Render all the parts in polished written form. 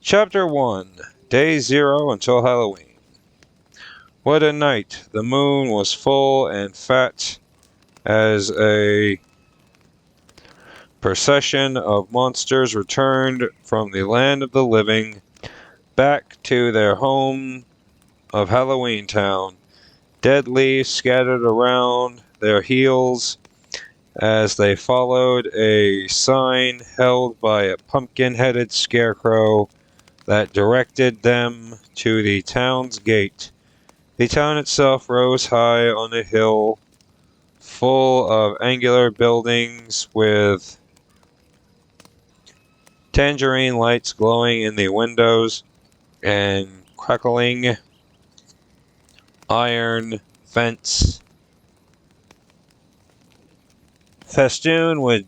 Chapter 1. Day 0 until Halloween. What a night! The moon was full and fat as a procession of monsters returned from the land of the living back to their home of Halloween Town. Dead leaves scattered around their heels as they followed a sign held by a pumpkin-headed scarecrow that directed them to the town's gate. The town itself rose high on a hill, full of angular buildings with tangerine lights glowing in the windows and crackling iron fence festooned with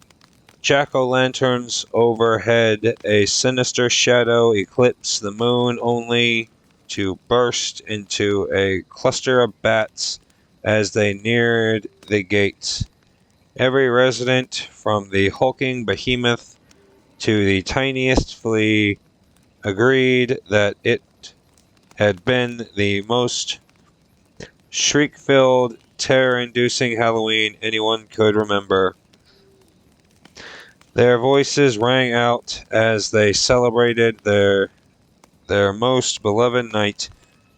jack-o'-lanterns overhead. A sinister shadow eclipsed the moon, only to burst into a cluster of bats as they neared the gates. Every resident, from the hulking behemoth to the tiniest flea, agreed that it had been the most shriek-filled, terror-inducing Halloween anyone could remember. Their voices rang out as they celebrated their most beloved night.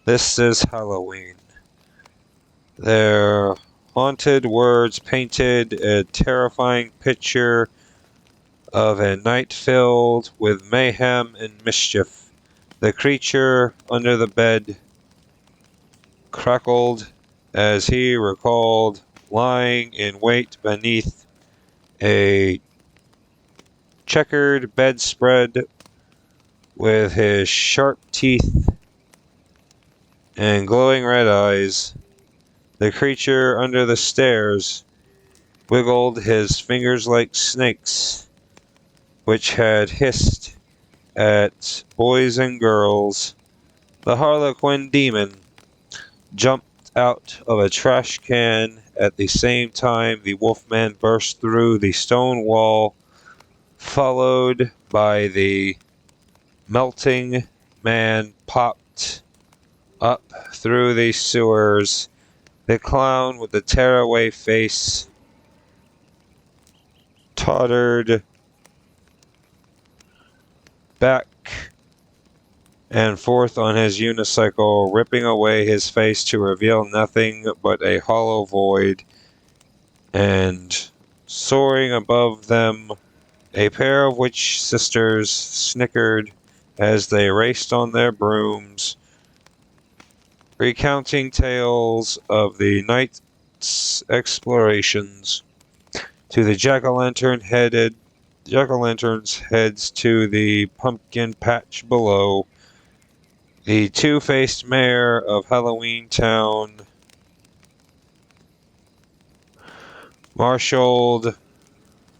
This is Halloween. Their haunted words painted a terrifying picture of a night filled with mayhem and mischief. The creature under the bed crackled as he recalled lying in wait beneath a checkered bedspread with his sharp teeth and glowing red eyes. The creature under the stairs wiggled his fingers like snakes, which had hissed at boys and girls. The Harlequin demon jumped out of a trash can at the same time the Wolfman burst through the stone wall, followed by the melting man popped up through the sewers. The clown with the tearaway face tottered back and forth on his unicycle, ripping away his face to reveal nothing but a hollow void, and soaring above them, a pair of witch sisters snickered as they raced on their brooms, recounting tales of the night's explorations. To the jack-o'-lanterns heads to the pumpkin patch below. The two-faced mayor of Halloween Town marshaled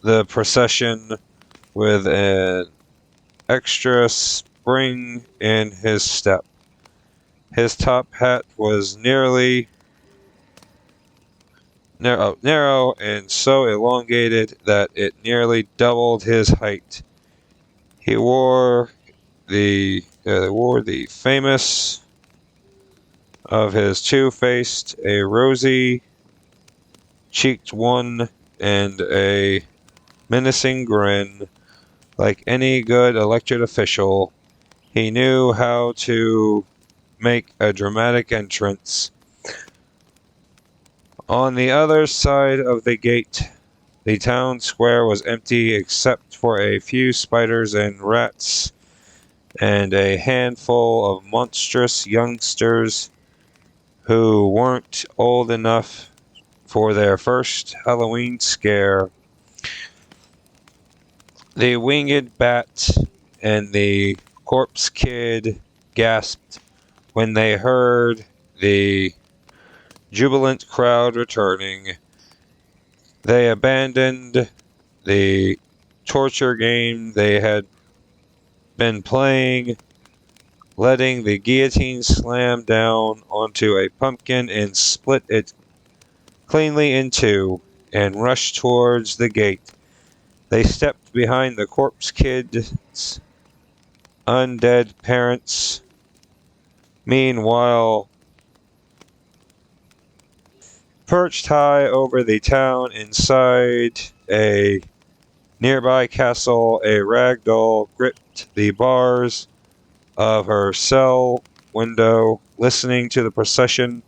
the procession with an extra spring in his step. His top hat was narrow and so elongated that it nearly doubled his height. He wore the famous of his two-faced, a rosy-cheeked one and a menacing grin. Like any good elected official, he knew how to make a dramatic entrance. On the other side of the gate, the town square was empty except for a few spiders and rats and a handful of monstrous youngsters who weren't old enough for their first Halloween scare. The winged bat and the corpse kid gasped when they heard the jubilant crowd returning. They abandoned the torture game they had been playing, letting the guillotine slam down onto a pumpkin and split it cleanly in two, and rushed towards the gate. They stepped behind the corpse kids undead parents. Meanwhile, perched high over the town inside a nearby castle, a ragdoll gripped the bars of her cell window, listening to the procession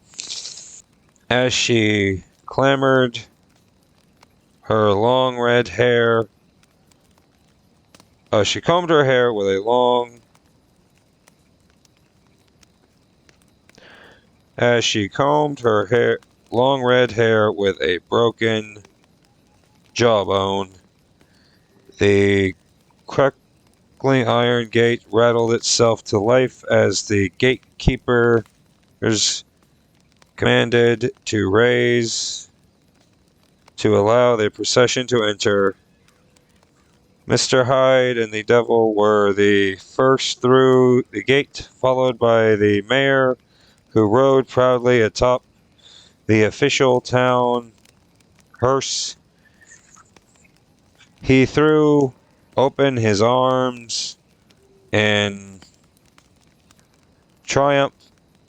as she clambered her long red hair. She combed her hair with a long as she combed her hair, long red hair with a broken jawbone. The crackling iron gate rattled itself to life as the gatekeepers commanded to raise to allow the procession to enter. Mr. Hyde and the devil were the first through the gate, followed by the mayor, who rode proudly atop the official town hearse. He threw open his arms in triumph,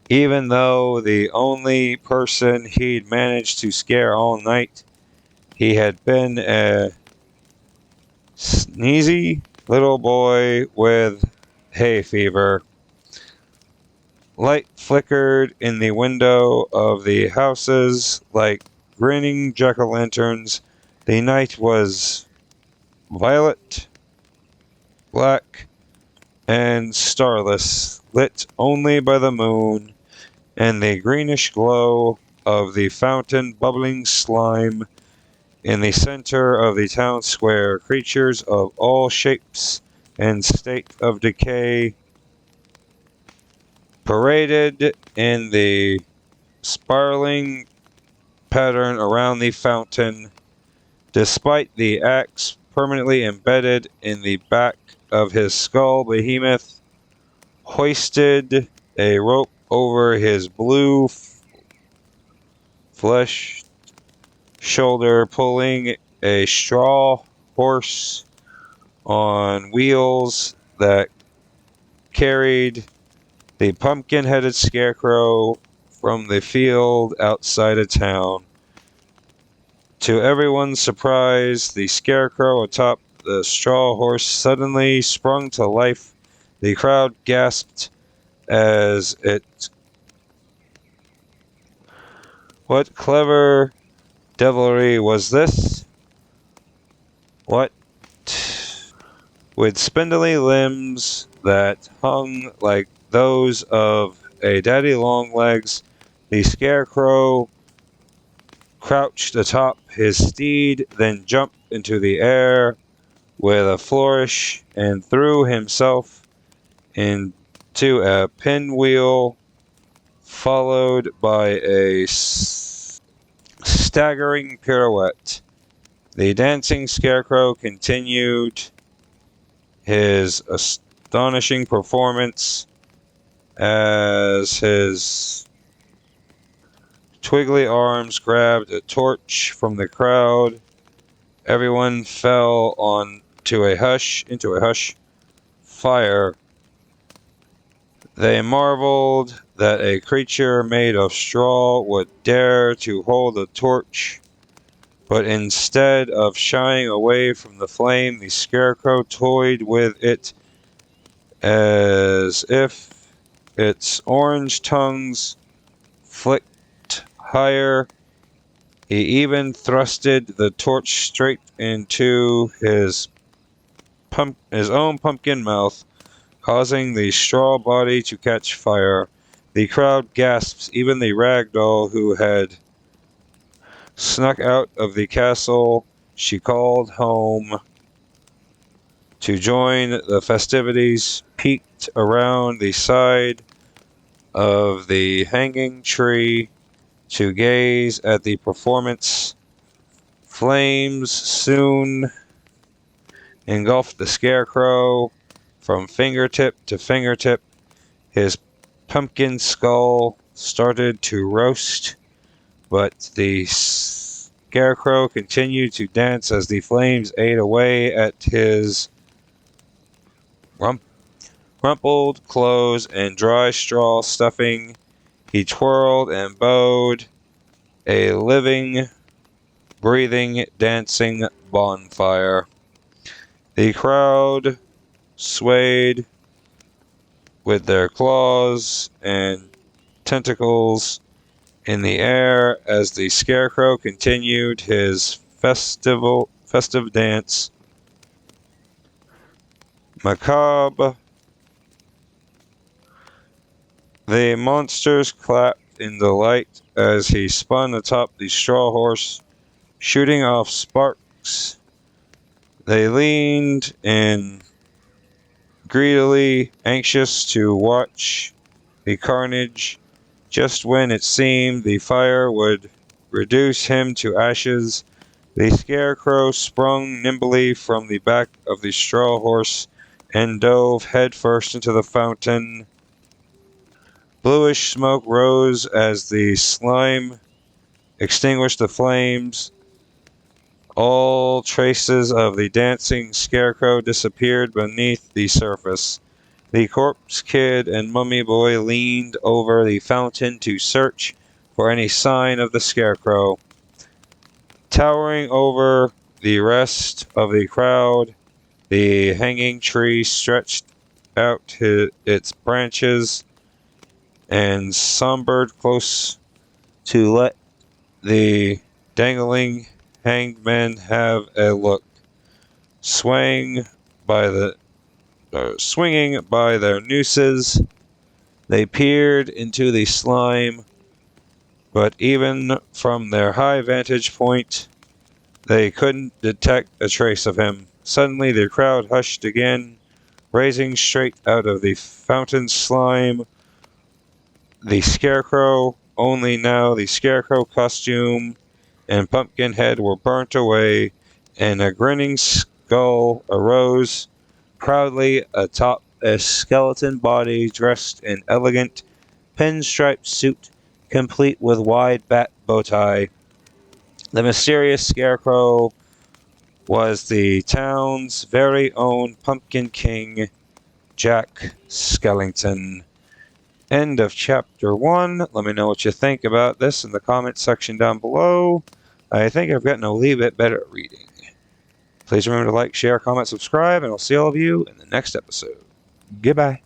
even though the only person he'd managed to scare all night, he had been a sneezy little boy with hay fever. Light flickered in the window of the houses like grinning jack-o'-lanterns. The night was violet, black, and starless, lit only by the moon and the greenish glow of the fountain bubbling slime in the center of the town square. Creatures of all shapes and state of decay paraded in the spiraling pattern around the fountain. Despite the axe permanently embedded in the back of his skull, Behemoth hoisted a rope over his blue fleshed shoulder, pulling a straw horse on wheels that carried the pumpkin-headed scarecrow from the field outside of town. To everyone's surprise, the scarecrow atop the straw horse suddenly sprung to life. The crowd gasped as it. What clever devilry was this? What? With spindly limbs that hung like those of a daddy longlegs, the scarecrow crouched atop his steed, then jumped into the air with a flourish and threw himself into a pinwheel, followed by a staggering pirouette. The dancing scarecrow continued his astonishing performance as his twiggly arms grabbed a torch from the crowd. Everyone fell into a hush fire. They marveled that a creature made of straw would dare to hold a torch, but instead of shying away from the flame, the scarecrow toyed with it as if its orange tongues flicked higher. He even thrusted the torch straight into his own pumpkin mouth, causing the straw body to catch fire. The crowd gasps. Even the ragdoll who had snuck out of the castle she called home to join the festivities peeked around the side of the hanging tree to gaze at the performance. Flames soon engulfed the scarecrow from fingertip to fingertip. His pumpkin skull started to roast, but the scarecrow continued to dance as the flames ate away at his crumpled clothes and dry straw stuffing, he twirled and bowed, a living, breathing, dancing bonfire. The crowd swayed with their claws and tentacles in the air as the scarecrow continued his festive dance. Macabre, the monsters clapped in delight as he spun atop the straw horse, shooting off sparks. They leaned in greedily, anxious to watch the carnage. Just when it seemed the fire would reduce him to ashes, the scarecrow sprung nimbly from the back of the straw horse and dove headfirst into the fountain. Bluish smoke rose as the slime extinguished the flames. All traces of the dancing scarecrow disappeared beneath the surface. The corpse kid and mummy boy leaned over the fountain to search for any sign of the scarecrow. Towering over the rest of the crowd, the hanging tree stretched out its branches and sombered close to let the dangling hanged men have a look. Swinging by their nooses, they peered into the slime, but even from their high vantage point, they couldn't detect a trace of him. Suddenly, the crowd hushed again, raising straight out of the fountain slime the scarecrow, only now the scarecrow costume and pumpkin head were burnt away, and a grinning skull arose proudly atop a skeleton body dressed in elegant pinstripe suit, complete with wide bat bow tie. The mysterious scarecrow was the town's very own Pumpkin King, Jack Skellington. End of chapter 1. Let me know what you think about this in the comments section down below. I think I've gotten a wee bit better at reading. Please remember to like, share, comment, subscribe, and I'll see all of you in the next episode. Goodbye.